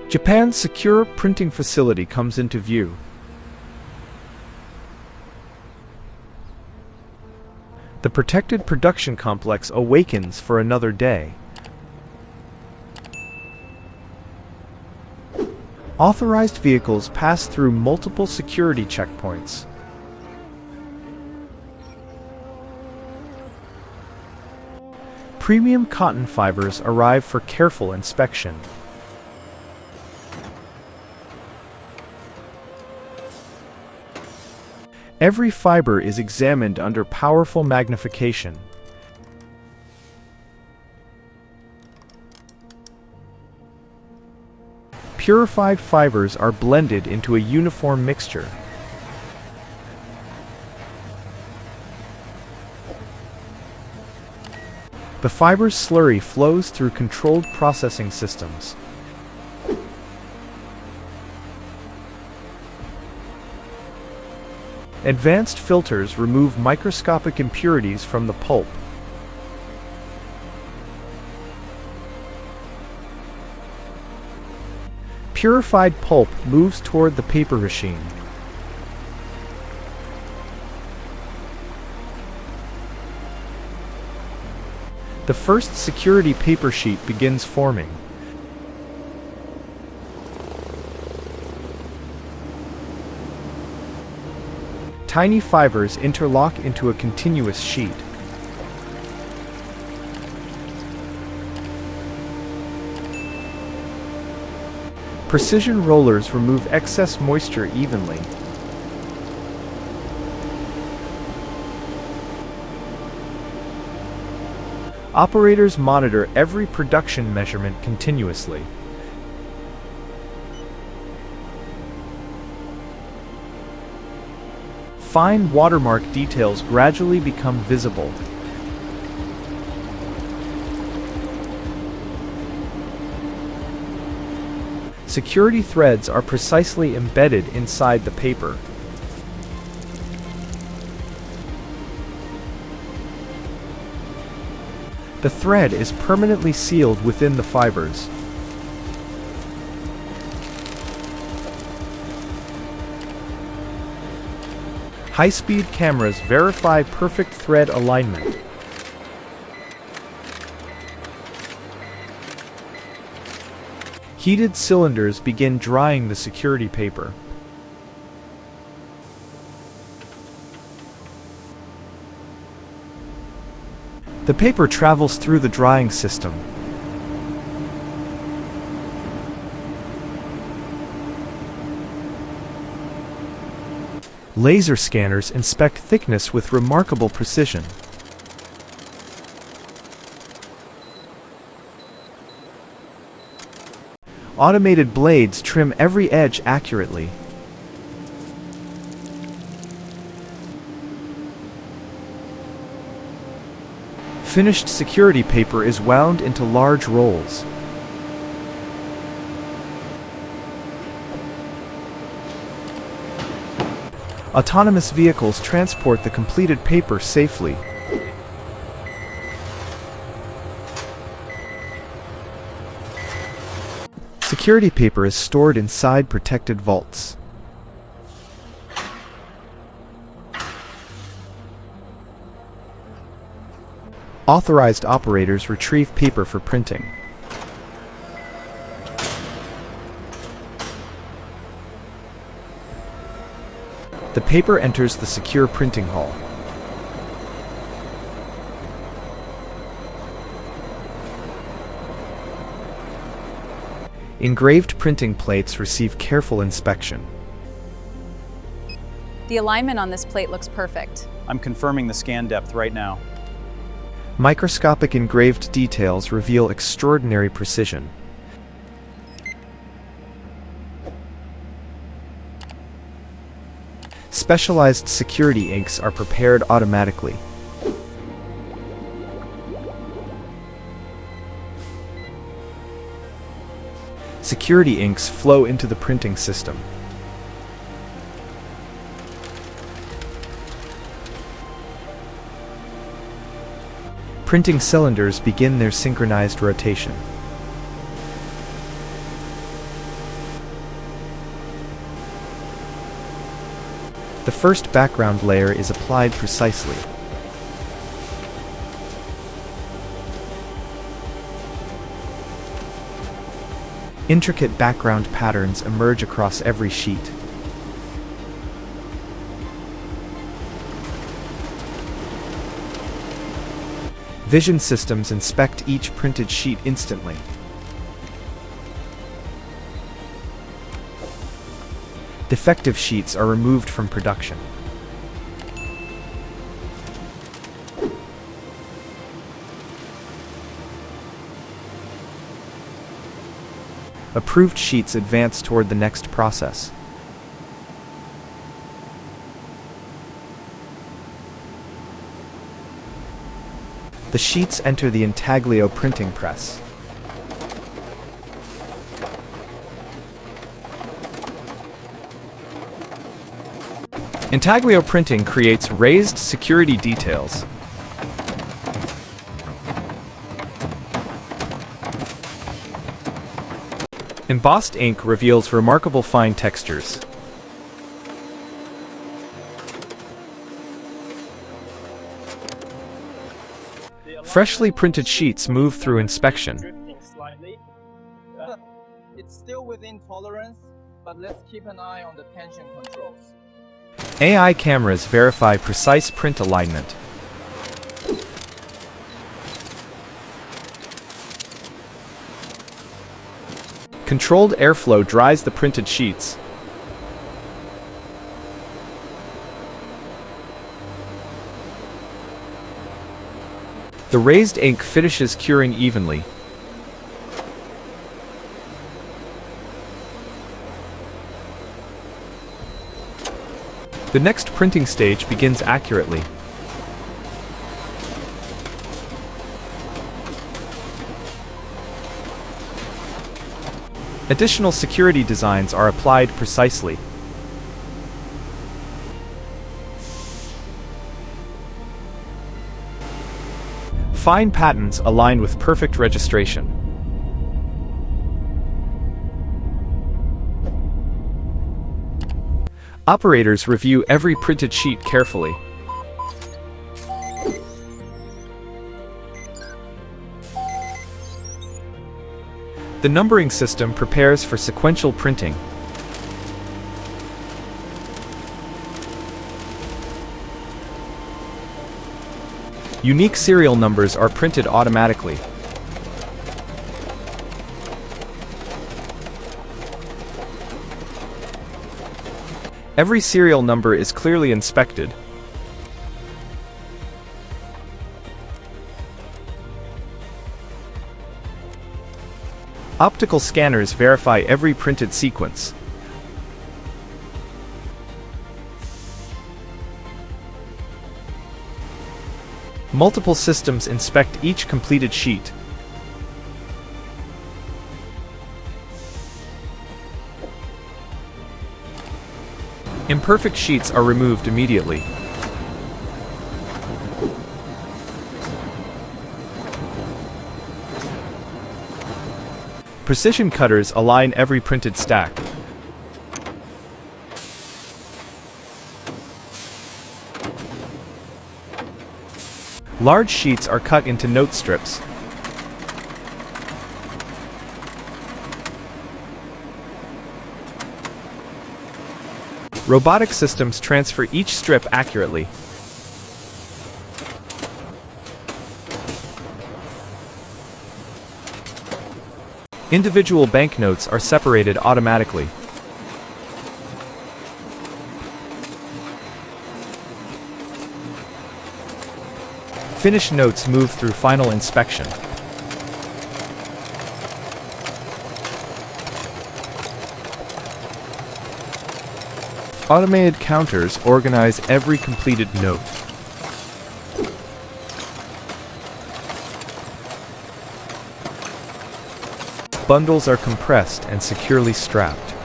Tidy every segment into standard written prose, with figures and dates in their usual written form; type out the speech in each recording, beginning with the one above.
Japan's secure printing facility comes into view. The protected production complex awakens for another day. Authorized vehicles pass through multiple security checkpoints. Premium cotton fibers arrive for careful inspection. Every fiber is examined under powerful magnification. Purified fibers are blended into a uniform mixture. The fiber's slurry flows through controlled processing systems. Advanced filters remove microscopic impurities from the pulp. Purified pulp moves toward the paper machine. The first security paper sheet begins forming. Tiny fibers interlock into a continuous sheet. Precision rollers remove excess moisture evenly. Operators monitor every production measurement continuously. Fine watermark details gradually become visible. Security threads are precisely embedded inside the paper. The thread is permanently sealed within the fibers. High-speed cameras verify perfect thread alignment. Heated cylinders begin drying the security paper. The paper travels through the drying system. Laser scanners inspect thickness with remarkable precision. Automated blades trim every edge accurately. Finished security paper is wound into large rolls. Autonomous vehicles transport the completed paper safely. Security paper is stored inside protected vaults. Authorized operators retrieve paper for printing. The paper enters the secure printing hall. Engraved printing plates receive careful inspection. The alignment on this plate looks perfect. I'm confirming the scan depth right now. Microscopic engraved details reveal extraordinary precision. Specialized security inks are prepared automatically. Security inks flow into the printing system. Printing cylinders begin their synchronized rotation. The first background layer is applied precisely. Intricate background patterns emerge across every sheet. Vision systems inspect each printed sheet instantly. Defective sheets are removed from production. Approved sheets advance toward the next process. The sheets enter the Intaglio printing press. Intaglio printing creates raised security details. Embossed ink reveals remarkable fine textures. Freshly printed sheets move through inspection. Drifting slightly. It's still within tolerance, but let's keep an eye on the tension controls. AI cameras verify precise print alignment. Controlled airflow dries the printed sheets. The raised ink finishes curing evenly. The next printing stage begins accurately. Additional security designs are applied precisely. Fine patterns align with perfect registration. Operators review every printed sheet carefully. The numbering system prepares for sequential printing. Unique serial numbers are printed automatically. Every serial number is clearly inspected. Optical scanners verify every printed sequence. Multiple systems inspect each completed sheet. Imperfect sheets are removed immediately. Precision cutters align every printed stack. Large sheets are cut into note strips. Robotic systems transfer each strip accurately. Individual banknotes are separated automatically. Finished notes move through final inspection. Automated counters organize every completed note. Bundles are compressed and securely strapped.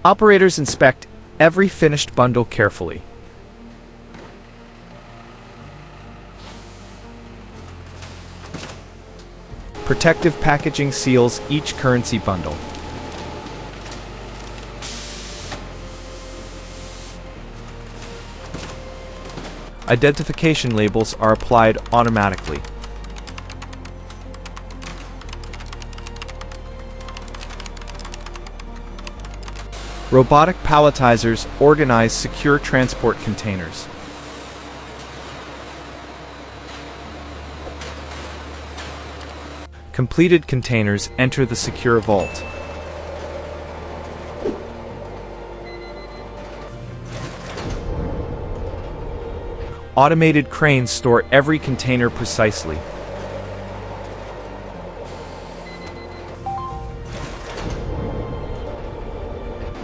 Operators inspect every finished bundle carefully. Protective packaging seals each currency bundle. Identification labels are applied automatically. Robotic palletizers organize secure transport containers. Completed containers enter the secure vault. Automated cranes store every container precisely.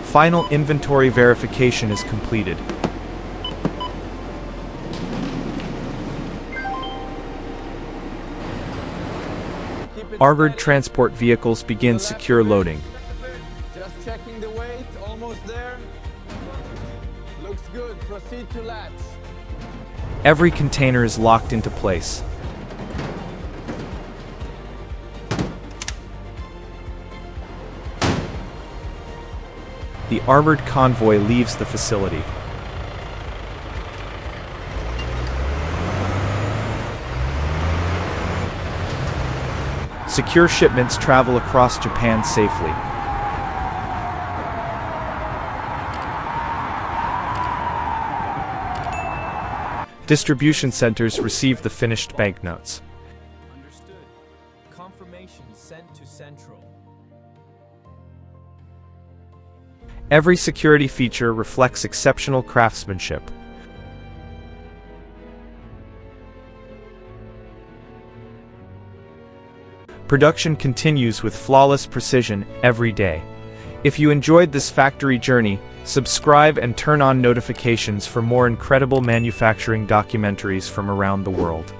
Final inventory verification is completed. Armored transport vehicles begin secure loading. Just checking the weight, almost there. Looks good, proceed to latch. Every container is locked into place. The armored convoy leaves the facility. Secure shipments travel across Japan safely. Distribution centers receive the finished banknotes. Understood. Confirmation sent to Central. Every security feature reflects exceptional craftsmanship. Production continues with flawless precision every day. If you enjoyed this factory journey, subscribe and turn on notifications for more incredible manufacturing documentaries from around the world.